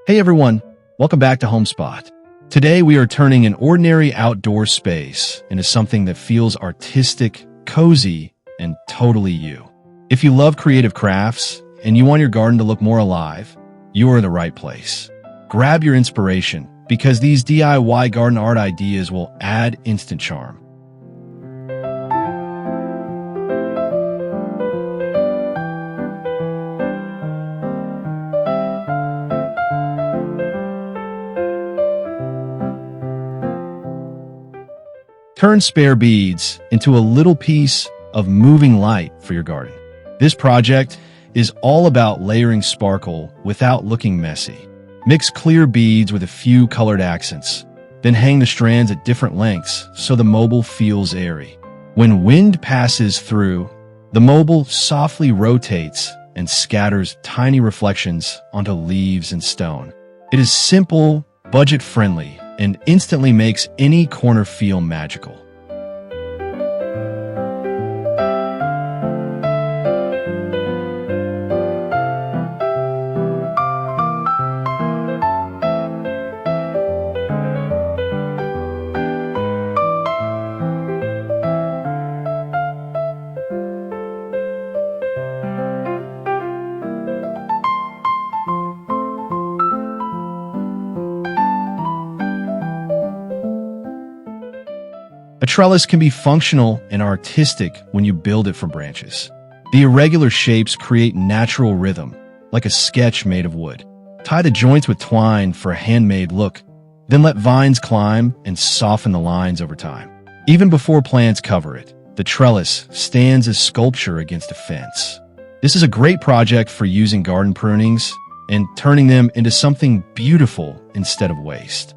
Hey everyone, welcome back to Homespot. Today we are turning an ordinary outdoor space into something that feels artistic, cozy, and totally you. If you love creative crafts and you want your garden to look more alive, you are in the right place. Grab your inspiration because these DIY garden art ideas will add instant charm. Turn spare beads into a little piece of moving light for your garden. This project is all about layering sparkle without looking messy. Mix clear beads with a few colored accents, then hang the strands at different lengths so the mobile feels airy. When wind passes through, the mobile softly rotates and scatters tiny reflections onto leaves and stone. It is simple, budget-friendly, and instantly makes any corner feel magical. A trellis can be functional and artistic when you build it from branches. The irregular shapes create natural rhythm, like a sketch made of wood. Tie the joints with twine for a handmade look, then let vines climb and soften the lines over time. Even before plants cover it, the trellis stands as sculpture against a fence. This is a great project for using garden prunings and turning them into something beautiful instead of waste.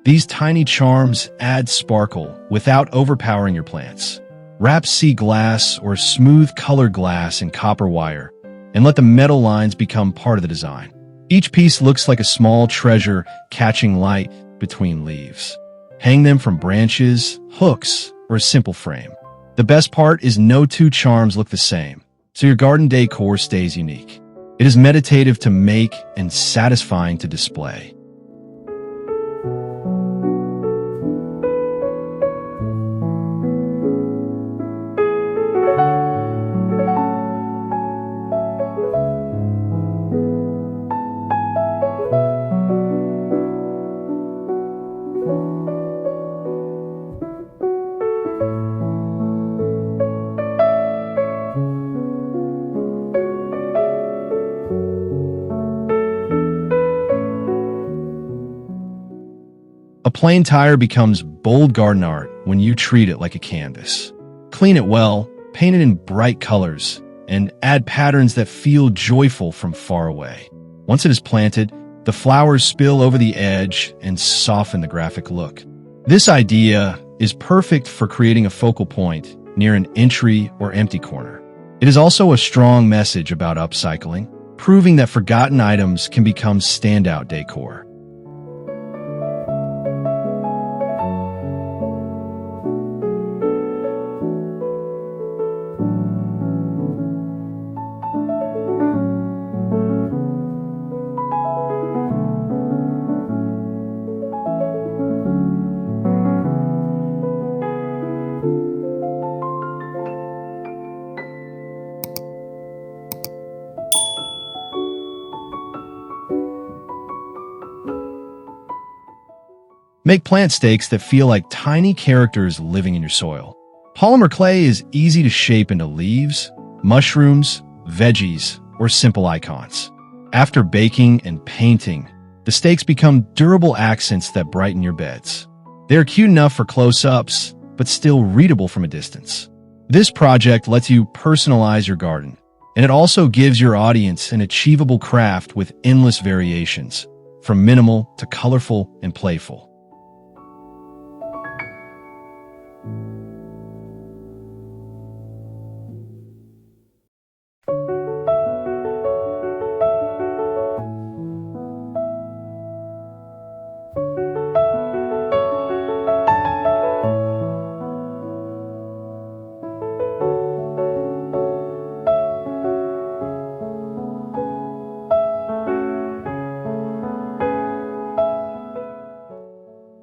These tiny charms add sparkle without overpowering your plants. Wrap sea glass or smooth colored glass in copper wire and let the metal lines become part of the design. Each piece looks like a small treasure catching light between leaves. Hang them from branches, hooks, or a simple frame. The best part is no two charms look the same, so your garden decor stays unique. It is meditative to make and satisfying to display. A plain tire becomes bold garden art when you treat it like a canvas. Clean it well, paint it in bright colors, and add patterns that feel joyful from far away. Once it is planted, the flowers spill over the edge and soften the graphic look. This idea is perfect for creating a focal point near an entry or empty corner. It is also a strong message about upcycling, proving that forgotten items can become standout decor. Make plant stakes that feel like tiny characters living in your soil. Polymer clay is easy to shape into leaves, mushrooms, veggies, or simple icons. After baking and painting, the stakes become durable accents that brighten your beds. They are cute enough for close-ups, but still readable from a distance. This project lets you personalize your garden, And it also gives your audience an achievable craft with endless variations, from minimal to colorful and playful.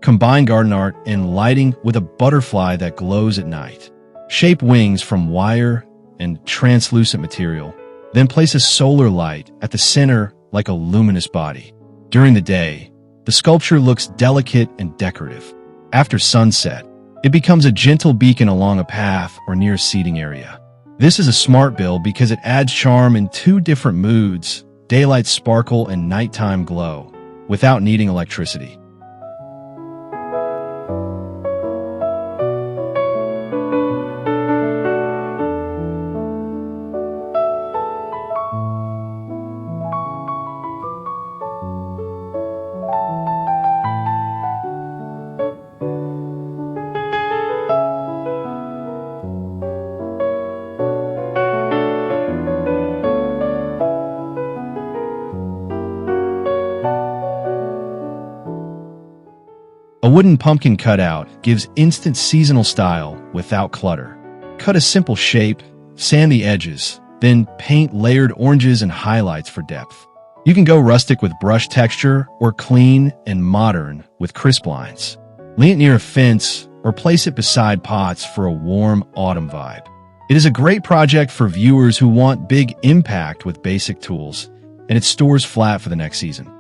Combine garden art and lighting with a butterfly that glows at night. Shape wings from wire and translucent material, then place a solar light at the center like a luminous body. During the day, the sculpture looks delicate and decorative. After sunset, it becomes a gentle beacon along a path or near a seating area. This is a smart build because it adds charm in two different moods, daylight sparkle and nighttime glow, without needing electricity. A wooden pumpkin cutout gives instant seasonal style without clutter. Cut a simple shape, sand the edges, then paint layered oranges and highlights for depth. You can go rustic with brush texture or clean and modern with crisp lines. Lean it near a fence or place it beside pots for a warm autumn vibe. It is a great project for viewers who want big impact with basic tools, and it stores flat for the next season.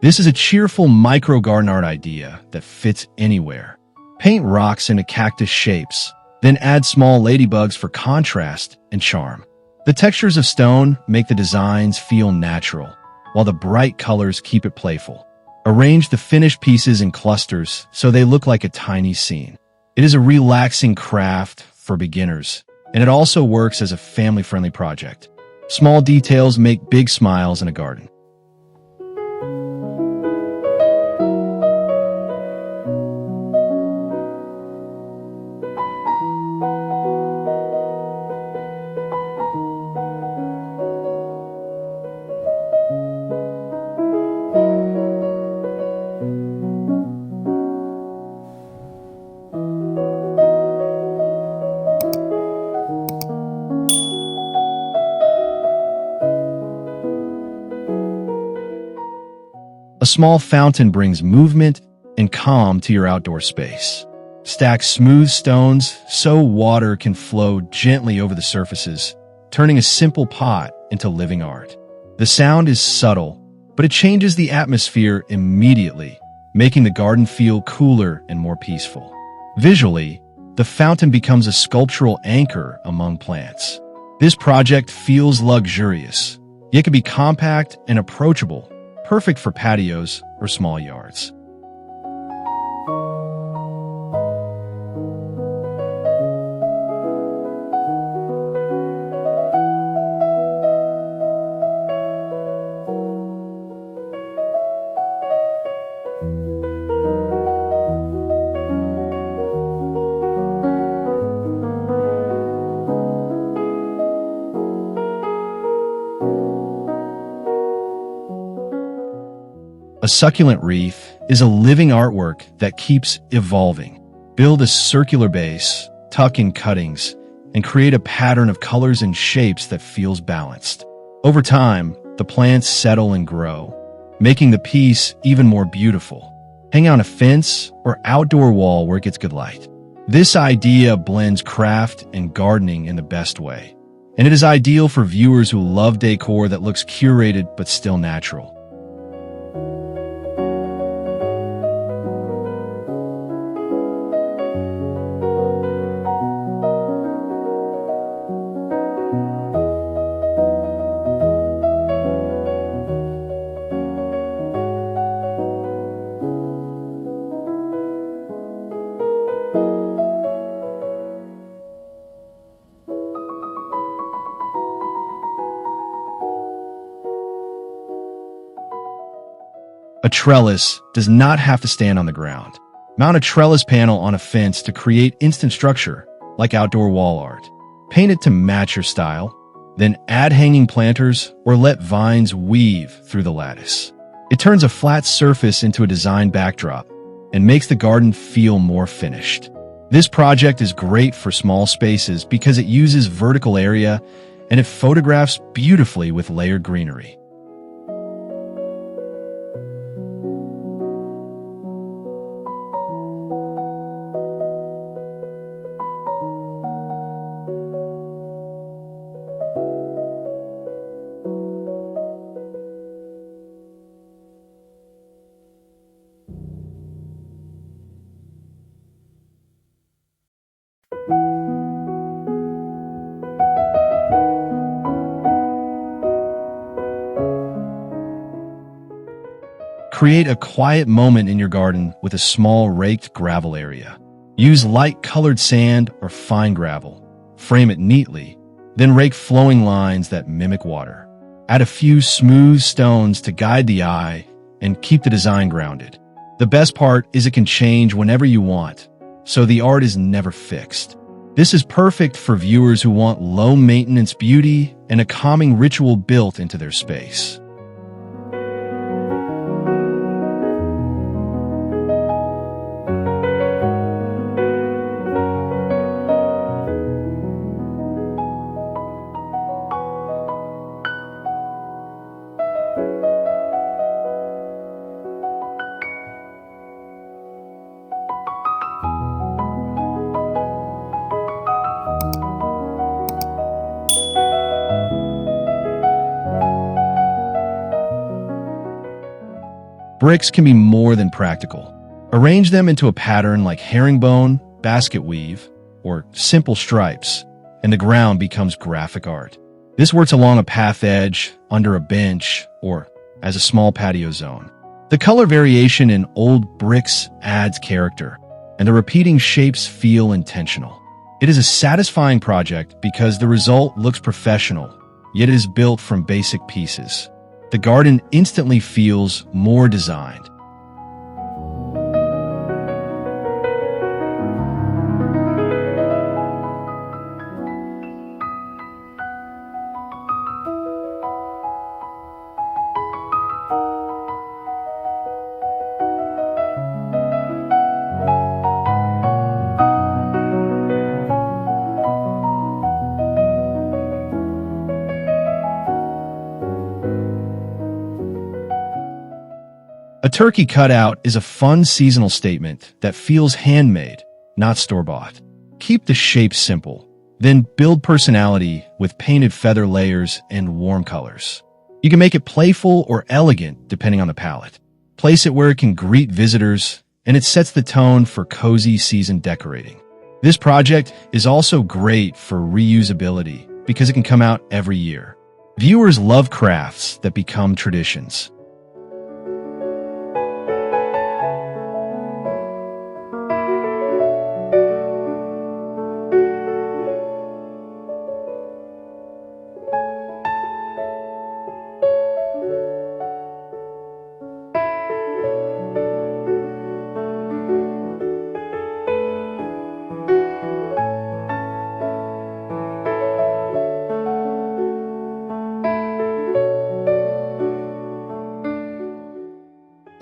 This is a cheerful micro garden art idea that fits anywhere. Paint rocks into cactus shapes, then add small ladybugs for contrast and charm. The textures of stone make the designs feel natural, while the bright colors keep it playful. Arrange the finished pieces in clusters so they look like a tiny scene. It is a relaxing craft for beginners, and it also works as a family-friendly project. Small details make big smiles in a garden. A small fountain brings movement and calm to your outdoor space. Stack smooth stones so water can flow gently over the surfaces, turning a simple pot into living art. The sound is subtle, but it changes the atmosphere immediately, making the garden feel cooler and more peaceful. Visually, the fountain becomes a sculptural anchor among plants. This project feels luxurious, yet can be compact and approachable, perfect for patios or small yards. A succulent wreath is a living artwork that keeps evolving. Build a circular base, tuck in cuttings, and create a pattern of colors and shapes that feels balanced. Over time, the plants settle and grow, making the piece even more beautiful. Hang on a fence or outdoor wall where it gets good light. This idea blends craft and gardening in the best way, and it is ideal for viewers who love decor that looks curated but still natural. A trellis does not have to stand on the ground. Mount a trellis panel on a fence to create instant structure, like outdoor wall art. Paint it to match your style, then add hanging planters or let vines weave through the lattice. It turns a flat surface into a design backdrop and makes the garden feel more finished. This project is great for small spaces because it uses vertical area and it photographs beautifully with layered greenery. Create a quiet moment in your garden with a small raked gravel area. Use light-colored sand or fine gravel. Frame it neatly, then rake flowing lines that mimic water. Add a few smooth stones to guide the eye and keep the design grounded. The best part is it can change whenever you want, so the art is never fixed. This is perfect for viewers who want low-maintenance beauty and a calming ritual built into their space. Bricks can be more than practical. Arrange them into a pattern like herringbone, basket weave, or simple stripes, and the ground becomes graphic art. This works along a path edge, under a bench, or as a small patio zone. The color variation in old bricks adds character, and the repeating shapes feel intentional. It is a satisfying project because the result looks professional, yet it is built from basic pieces. The garden instantly feels more designed. A turkey cutout is a fun seasonal statement that feels handmade, not store-bought. Keep the shape simple, then build personality with painted feather layers and warm colors. You can make it playful or elegant depending on the palette. Place it where it can greet visitors, and it sets the tone for cozy season decorating. This project is also great for reusability because it can come out every year. Viewers love crafts that become traditions.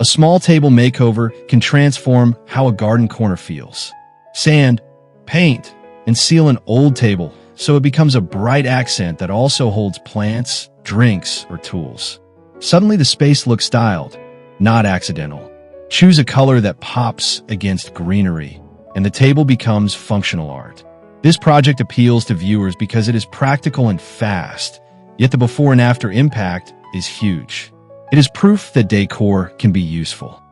A small table makeover can transform how a garden corner feels. Sand, paint, and seal an old table so it becomes a bright accent that also holds plants, drinks, or tools. Suddenly the space looks styled, not accidental. Choose a color that pops against greenery, and the table becomes functional art. This project appeals to viewers because it is practical and fast, yet the before and after impact is huge. It is proof that decor can be useful.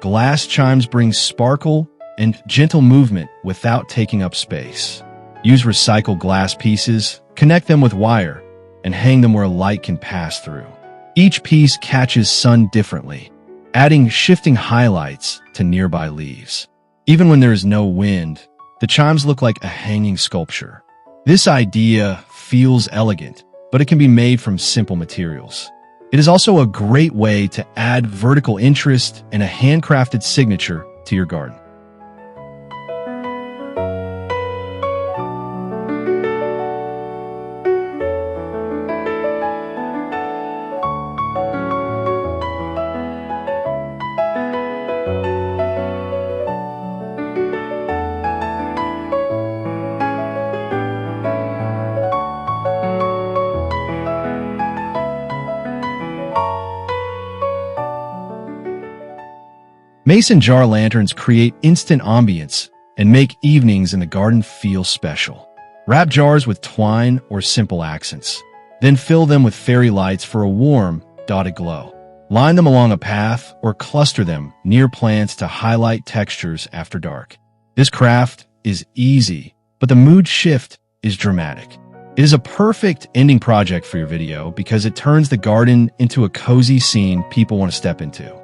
Glass chimes bring sparkle and gentle movement without taking up space. Use recycled glass pieces, connect them with wire, and hang them where light can pass through. Each piece catches sun differently, adding shifting highlights to nearby leaves. Even when there is no wind, the chimes look like a hanging sculpture. This idea feels elegant, but it can be made from simple materials. It is also a great way to add vertical interest and a handcrafted signature to your garden. Mason jar lanterns create instant ambience and make evenings in the garden feel special. Wrap jars with twine or simple accents. Then fill them with fairy lights for a warm, dotted glow. Line them along a path or cluster them near plants to highlight textures after dark. This craft is easy, but the mood shift is dramatic. It is a perfect ending project for your video because it turns the garden into a cozy scene people want to step into.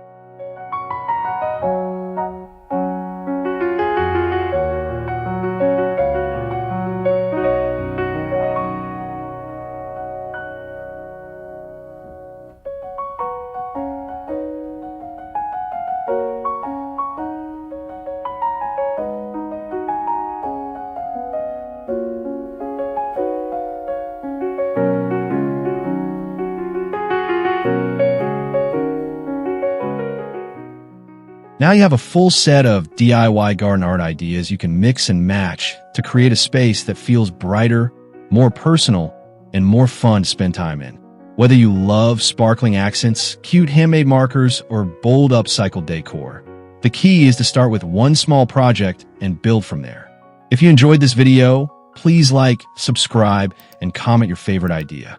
Now you have a full set of DIY garden art ideas you can mix and match to create a space that feels brighter, more personal, and more fun to spend time in. Whether you love sparkling accents, cute handmade markers, or bold upcycled decor, the key is to start with one small project and build from there. If you enjoyed this video, please like, subscribe, and comment your favorite idea.